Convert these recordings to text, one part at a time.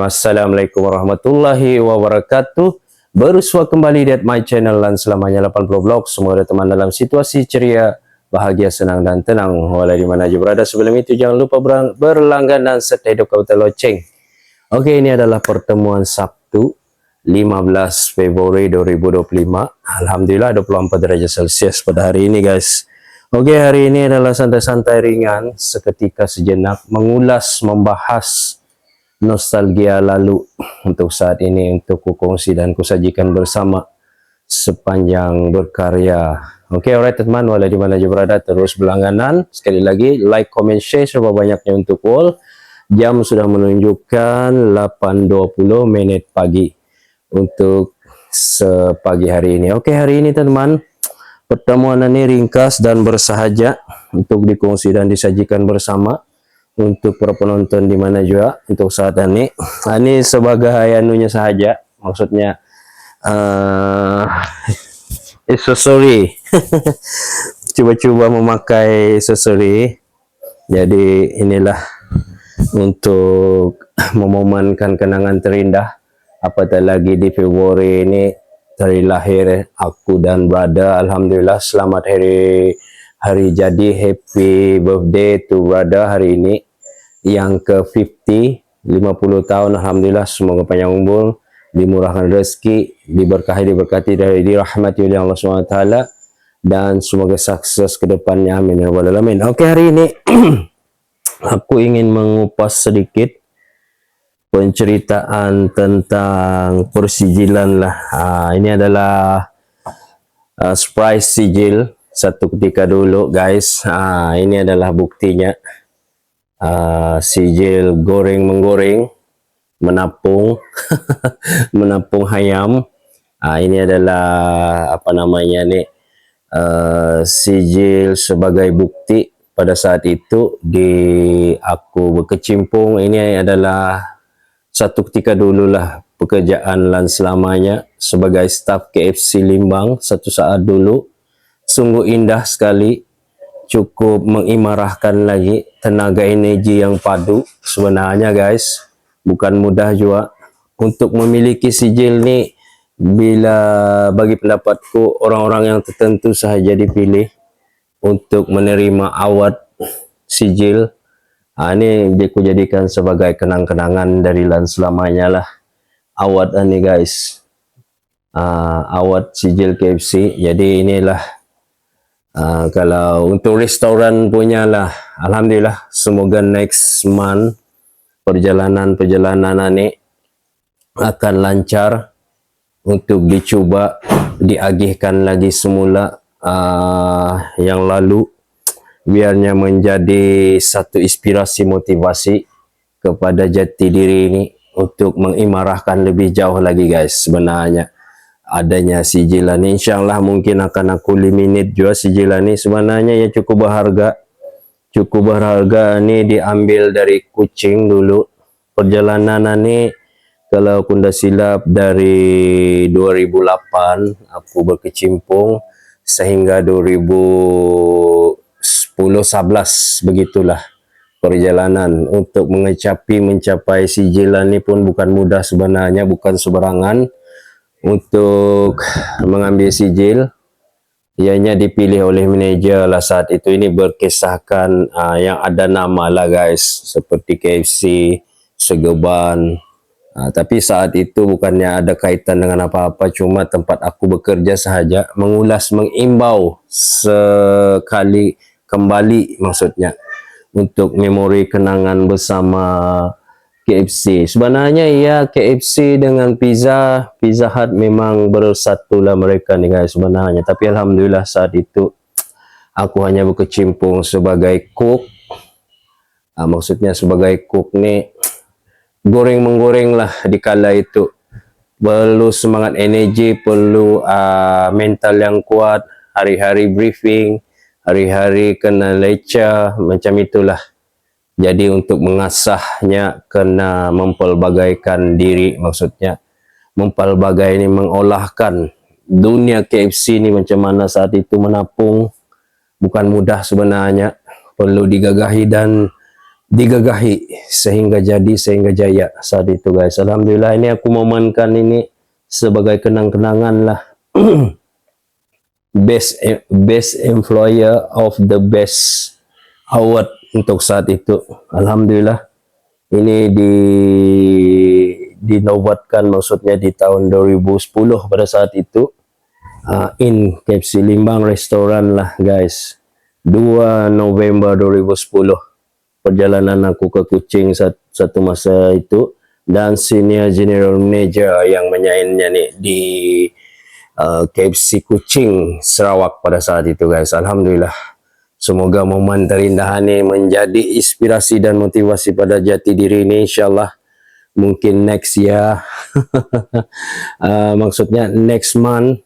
Assalamualaikum warahmatullahi wabarakatuh. Bersua kembali di my channel dan selamanya 80 vlog. Semoga teman dalam situasi ceria, bahagia, senang dan tenang walau di mana aja berada. Sebelum itu jangan lupa berlangganan serta hidup kau loceng. Oke, ini adalah pertemuan Sabtu 15 Februari 2025. Alhamdulillah 24 derajat Celcius pada hari ini guys. Oke, hari ini adalah santai-santai ringan, seketika sejenak mengulas, membahas nostalgia lalu untuk saat ini, untuk kukongsi dan kusajikan bersama sepanjang berkarya. Oke, alright teman, walau di mana aja berada, terus berlangganan. Sekali lagi, like, comment, share serba banyaknya untuk all. Jam sudah menunjukkan 8.20 menit pagi untuk sepagi hari ini. Oke, hari ini teman, pertemuan ini ringkas dan bersahaja untuk dikongsi dan disajikan bersama untuk para penonton di mana juga untuk saat ini. Ini sebagai anunya saja, maksudnya accessory. Coba-coba memakai accessory. Jadi inilah untuk memomenkan kenangan terindah, apatah lagi di Februari ini hari lahir aku dan brother. Alhamdulillah, selamat hari jadi, happy birthday to brother hari ini yang ke 50 tahun. Alhamdulillah, semoga panjang umur, dimurahkan rezeki, diberkati dari dirahmati oleh Allah SWT, dan semoga sukses ke depannya, amin ya rabbal alamin. Oke, hari ini aku ingin mengupas sedikit penceritaan tentang persijilan lah. Ini adalah surprise sijil satu ketika dulu guys. Ini adalah buktinya. Sijil goreng-menggoreng, menapung menapung ayam. Ini adalah apa namanya nih, sijil sebagai bukti pada saat itu aku berkecimpung. Ini adalah satu ketika dululah pekerjaan dan selamanya sebagai staf KFC Limbang satu saat dulu. Sungguh indah sekali, cukup mengimarahkan lagi, tenaga energi yang padu sebenarnya guys. Bukan mudah juga untuk memiliki sijil nih. Bila bagi pendapatku, orang-orang yang tertentu sahaja dipilih untuk menerima award sijil. Ini aku jadikan sebagai kenang-kenangan dari lan selamanya lah award ini guys. Award sijil KFC. Jadi inilah kalau untuk restoran punya lah, alhamdulillah, semoga next month perjalanan ini akan lancar untuk dicoba diagihkan lagi semula yang lalu, biarnya menjadi satu inspirasi motivasi kepada jati diri ini untuk mengimarahkan lebih jauh lagi guys. Sebenarnya adanya sijilan ini, insyaallah mungkin akan aku eliminate juga sijilan ini. Sebenarnya ya cukup berharga ini, diambil dari Kucing dulu. Perjalanan ini kalau aku tidak silap dari 2008 aku berkecimpung sehingga 2010-11 begitulah perjalanan untuk mencapai sijilan ini pun bukan mudah sebenarnya, bukan seberangan. Untuk mengambil sijil, ianya dipilih oleh manajer lah saat itu. Ini berkisahkan yang ada nama lah guys, seperti KFC, Segeban. Tapi saat itu bukannya ada kaitan dengan apa-apa, cuma tempat aku bekerja sahaja, mengulas, mengimbau sekali kembali, maksudnya untuk memori kenangan bersama KFC. Sebenarnya ya KFC dengan Pizza Hut memang bersatulah mereka nih guys sebenarnya. Tapi alhamdulillah saat itu aku hanya berkecimpung sebagai cook. Maksudnya sebagai cook nih, goreng-menggoreng lah di kala itu. Perlu semangat energi, perlu mental yang kuat, hari-hari briefing, hari-hari kena lecture, macam itulah. Jadi untuk mengasahnya kena mempelbagaikan diri, maksudnya mempelbagai ini, mengolahkan dunia KFC ini macam mana saat itu menapung. Bukan mudah sebenarnya, perlu digagahi dan digagahi sehingga jadi, sehingga jaya saat itu guys. Alhamdulillah, ini aku momenkan ini sebagai kenang-kenangan lah. Best employer of the best award untuk saat itu. Alhamdulillah, ini dinobatkan, maksudnya di tahun 2010 pada saat itu, in KFC Limbang Restoran lah guys. 2 November 2010 perjalanan aku ke Kuching satu masa itu, dan senior general manager yang menyainnya nih di KFC Kuching Sarawak pada saat itu guys. Alhamdulillah, semoga momen terindah ini menjadi inspirasi dan motivasi pada jati diri ini, insyaallah. Mungkin next year maksudnya next month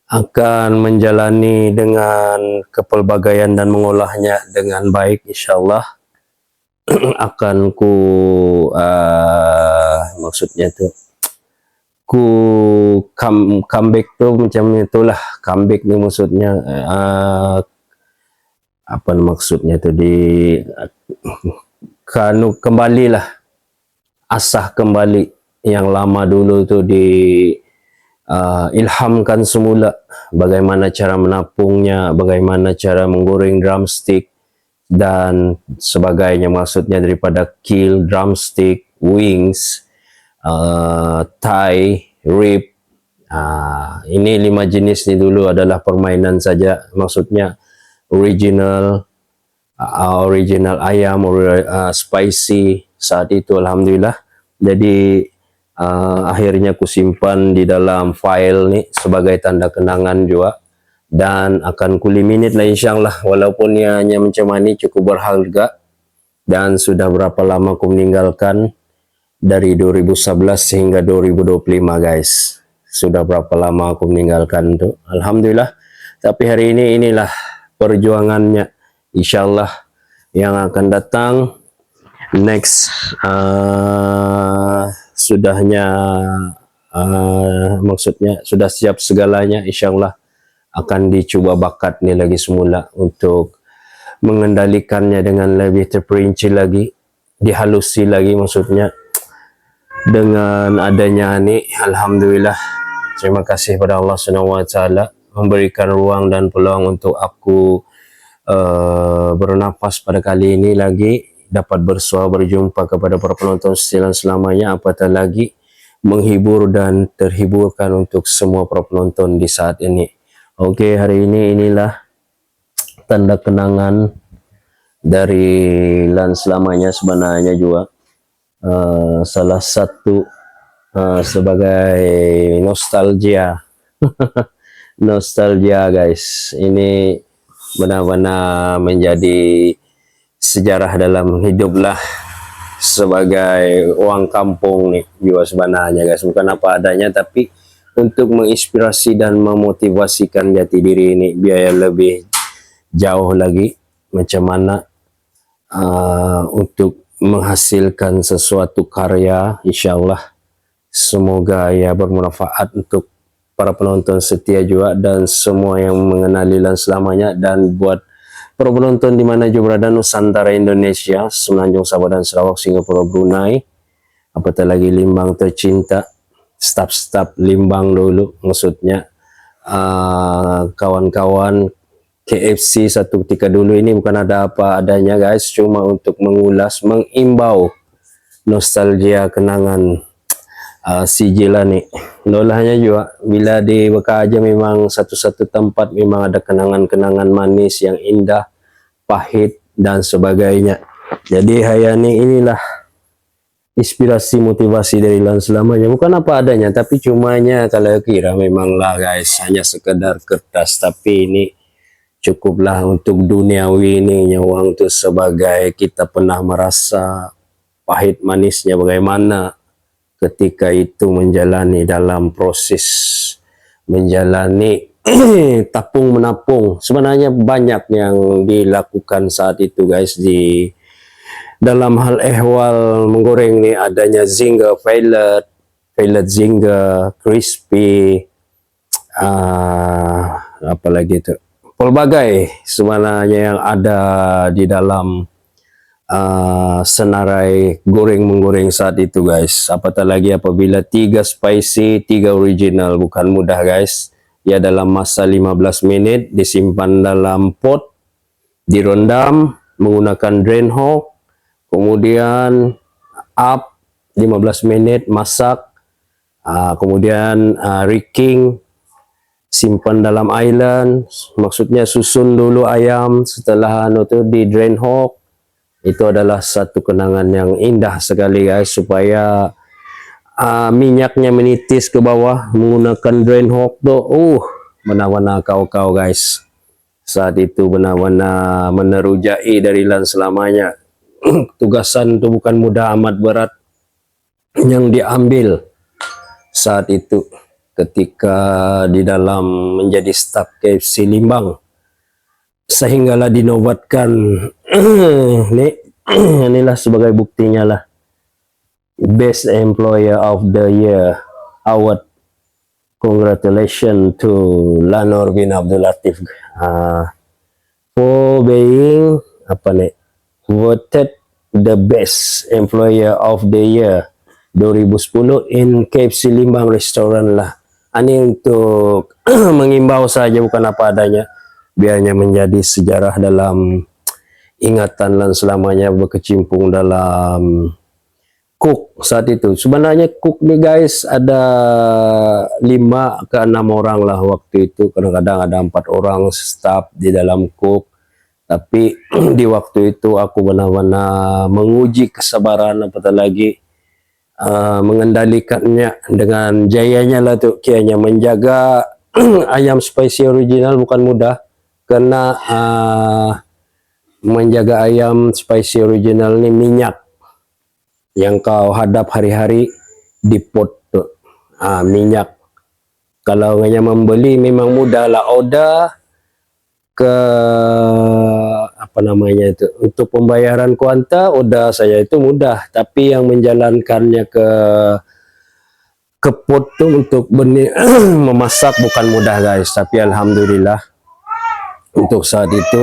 akan menjalani dengan kepelbagaian dan mengolahnya dengan baik, insyaallah. Akan ku maksudnya tuh ku comeback tuh macam itulah. Comeback nih maksudnya apa maksudnya tuh, di kembalilah, asah kembali yang lama dulu tuh, di ilhamkan semula bagaimana cara menapungnya, bagaimana cara menggoreng drumstick dan sebagainya, maksudnya daripada kill, drumstick, wings, thigh, rib. Ini 5 jenis ni dulu adalah permainan saja, maksudnya original ayam, spicy saat itu. Alhamdulillah, jadi akhirnya ku simpan di dalam file nih sebagai tanda kenangan juga, dan akan ku eliminate lah insyaallah, walaupun hanya macam ni cukup berharga. Dan sudah berapa lama ku meninggalkan, dari 2011 hingga 2025 guys. Sudah berapa lama aku meninggalkan tuh, alhamdulillah. Tapi hari ini inilah perjuangannya, insyaallah yang akan datang next, sudahnya maksudnya sudah siap segalanya, insyaallah akan dicoba bakat nih lagi semula untuk mengendalikannya dengan lebih terperinci lagi, dihalusi lagi, maksudnya dengan adanya ini. Alhamdulillah, terima kasih pada Allah SWT memberikan ruang dan peluang untuk aku bernafas pada kali ini lagi, dapat bersua berjumpa kepada para penonton sekalian selamanya, apatah lagi menghibur dan terhiburkan untuk semua para penonton di saat ini. Oke, hari ini inilah tanda kenangan dari Lans selamanya sebenarnya juga. Salah satu sebagai nostalgia nostalgia guys, ini benar-benar menjadi sejarah dalam hidup lah, sebagai orang kampung nih juga sebenarnya guys, bukan apa adanya, tapi untuk menginspirasi dan memotivasikan jati diri ini biar lebih jauh lagi macam mana untuk menghasilkan sesuatu karya, insyaallah semoga ya bermanfaat untuk para penonton setia juga dan semua yang mengenali Lans selamanya, dan buat para penonton di mana juga berada, Nusantara Indonesia, Semenanjung Sabah dan Sarawak, Singapura, Brunei, apatah lagi Limbang tercinta, staf-staf Limbang dulu, maksudnya kawan-kawan KFC satu ketika dulu. Ini bukan ada apa adanya guys, cuma untuk mengulas, mengimbau nostalgia kenangan sijilan nih. Nolahnya juga bila di Bekaja memang satu-satu tempat memang ada kenangan-kenangan manis yang indah, pahit dan sebagainya. Jadi hayani inilah inspirasi motivasi dari Lans selamanya, bukan apa adanya, tapi cumanya kalau kira memanglah guys hanya sekedar kertas, tapi ini cukuplah untuk duniawi ini nyawang tuh, sebagai kita pernah merasa pahit manisnya bagaimana ketika itu menjalani dalam proses menjalani tapung menapung. Sebenarnya banyak yang dilakukan saat itu guys, di dalam hal ehwal menggoreng nih, adanya zinger, fillet zinger, crispy, apalagi itu pelbagai sebenarnya yang ada di dalam senarai goreng-menggoreng saat itu guys. Apatah lagi apabila 3 spicy, 3 original, bukan mudah guys. Ya, dalam masa 15 menit disimpan dalam pot, direndam menggunakan drain hook, kemudian up 15 menit masak, kemudian riking, simpan dalam island, maksudnya susun dulu ayam, setelah itu di drain hook. Itu adalah satu kenangan yang indah sekali guys, supaya minyaknya menitis ke bawah menggunakan drain hook tuh. Benar-benar kau guys. Saat itu benar-benar menerujai dari lan selamanya. Tugasan itu bukan mudah, amat berat yang diambil saat itu ketika di dalam menjadi staf KFC Limbang, sehinggalah dinobatkan inilah sebagai buktinya lah, Best Employer of the Year Award. Congratulations to Lanor bin Abdul Latif for being voted the Best Employer of the Year 2010 in KFC Limbang Restaurant lah. Ini untuk mengimbau saja, bukan apa adanya, biarnya menjadi sejarah dalam ingatan dan selamanya berkecimpung dalam cook saat itu. Sebenarnya cook nih guys ada 5 ke 6 orang lah waktu itu. Kadang-kadang ada 4 orang staff di dalam cook. Tapi di waktu itu aku benar-benar menguji kesabaran, apatah lagi mengendalikannya dengan jayanya lah tuh. Kayaknya menjaga ayam spicy original bukan mudah, karena menjaga ayam spicy original ini minyak yang kau hadap hari-hari di pot tuh. Minyak. Kalau hanya membeli memang mudah lah, order ke itu untuk pembayaran kuanta, order saya itu mudah, tapi yang menjalankannya ke pot tuh untuk benih memasak bukan mudah guys. Tapi alhamdulillah untuk saat itu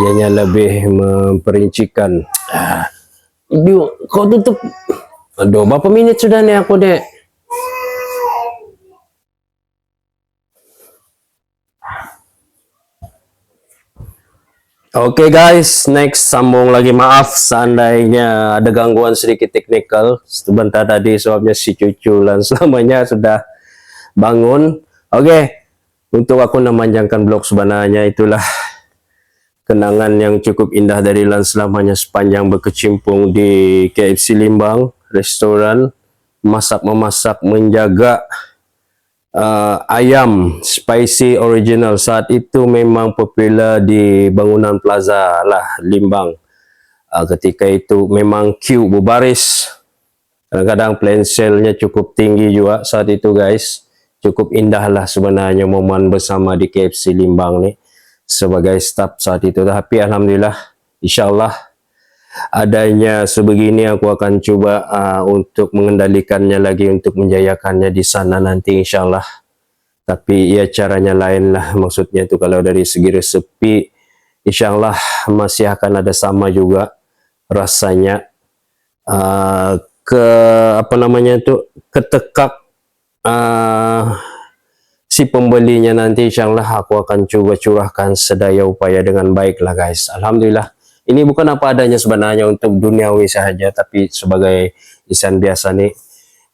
ianya lebih memperincikan. Kau tutup. Aduh, berapa minit sudah nih aku dek? Oke guys, next sambung lagi. Maaf seandainya ada gangguan sedikit teknikal sebentar tadi, sebabnya si cucu dan selamanya sudah bangun. Oke, untuk aku memanjangkan blog, sebenarnya itulah kenangan yang cukup indah dari lan selamanya sepanjang berkecimpung di KFC Limbang restoran, memasak, menjaga ayam spicy original. Saat itu memang popular di bangunan plaza lah Limbang. Ketika itu memang queue berbaris, kadang-kadang plan sale-nya cukup tinggi juga saat itu guys. Cukup indah lah sebenarnya momen bersama di KFC Limbang nih sebagai staff saat itu. Tapi alhamdulillah, insyaallah adanya sebegini aku akan coba untuk mengendalikannya lagi, untuk menjayakannya di sana nanti insyaallah. Tapi ya caranya lain lah, maksudnya itu kalau dari segi resepi insyaallah masih akan ada sama juga rasanya. Ketekak si pembelinya nanti, insyaallah aku akan coba curahkan sedaya upaya dengan baik lah guys. Alhamdulillah, ini bukan apa adanya sebenarnya untuk duniawi saja, tapi sebagai insan biasa nih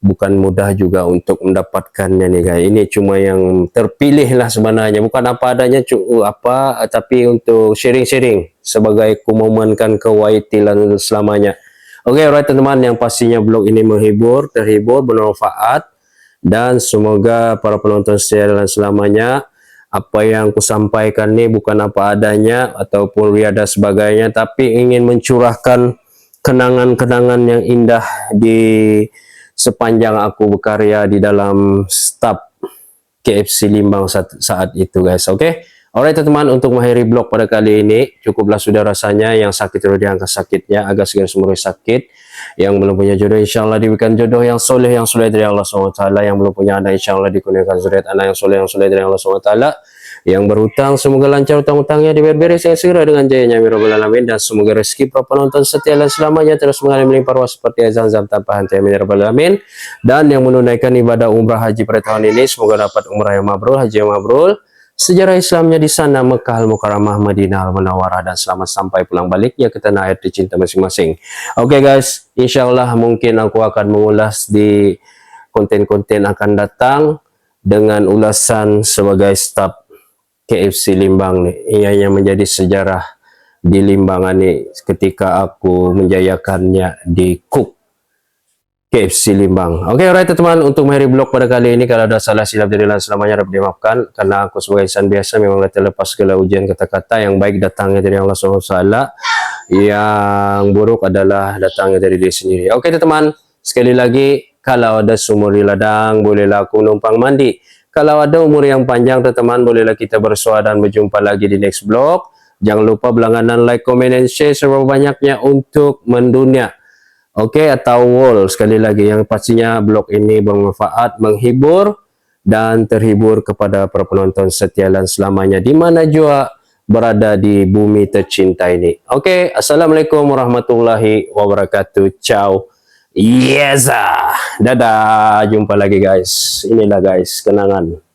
bukan mudah juga untuk mendapatkannya nih guys. Ini cuma yang terpilih lah sebenarnya, bukan apa adanya tapi untuk sharing-sharing sebagai kumomenkan ke YT selamanya. Oke, alright teman-teman, yang pastinya blog ini terhibur, bermanfaat, dan semoga para penonton setia dan selamanya apa yang kusampaikan ini bukan apa adanya ataupun riada sebagainya, tapi ingin mencurahkan kenangan-kenangan yang indah di sepanjang aku berkarya di dalam staf KFC Limbang saat itu guys. Oke, alright teman-teman, untuk mengakhiri blog pada kali ini cukuplah sudah rasanya. Yang sakit terus diangkat sakitnya, agar segera sembuh sakit. Yang belum punya jodoh insyaallah diberikan jodoh yang soleh dari Allah SWT. Yang belum punya anak insyaallah dikurniakan zuriat anak yang soleh dari Allah SWT. Yang berhutang semoga lancar hutang-hutangnya, diberes yang segera dengan jayanya amin rabbal alamin. Dan semoga rezeki para penonton setia dan selamanya terus mengalir melimpah ruah seperti air Zam-Zam tanpa henti amin rabbal alamin. Dan yang menunaikan ibadah umrah haji pada tahun ini semoga dapat umrah yang mabrur, haji yang mabrur. Sejarah Islamnya di sana Mekah Al-Mukarramah, Madinah Al-Munawwarah, dan selamat sampai pulang baliknya ke tanah air tercinta masing-masing. Oke guys, insyaallah mungkin aku akan mengulas di konten-konten akan datang dengan ulasan sebagai staf KFC Limbang nih. Ia yang menjadi sejarah di Limbangan nih ketika aku menjayakannya di Cook KFC Limbang. Oke, alright teman-teman, untuk mengakhiri vlog pada kali ini kalau ada salah silap dari selamanya dapat dimaafkan karena aku sebagai insan biasa memang tak terlepas segala ujian kata-kata. Yang baik datangnya dari Allah SWT, yang buruk adalah datangnya dari diri sendiri. Oke teman-teman, sekali lagi kalau ada sumur di ladang bolehlah aku numpang mandi. Kalau ada umur yang panjang teman-teman bolehlah kita bersua dan berjumpa lagi di next vlog. Jangan lupa berlangganan like, comment, dan share seberapa banyaknya untuk mendunia. Oke, atau wall sekali lagi yang pastinya blog ini bermanfaat, menghibur dan terhibur kepada para penonton setia dan selamanya di mana jua berada di bumi tercinta ini. Oke, assalamualaikum warahmatullahi wabarakatuh. Ciao. Yes. Dadah, jumpa lagi guys. Inilah guys kenangan.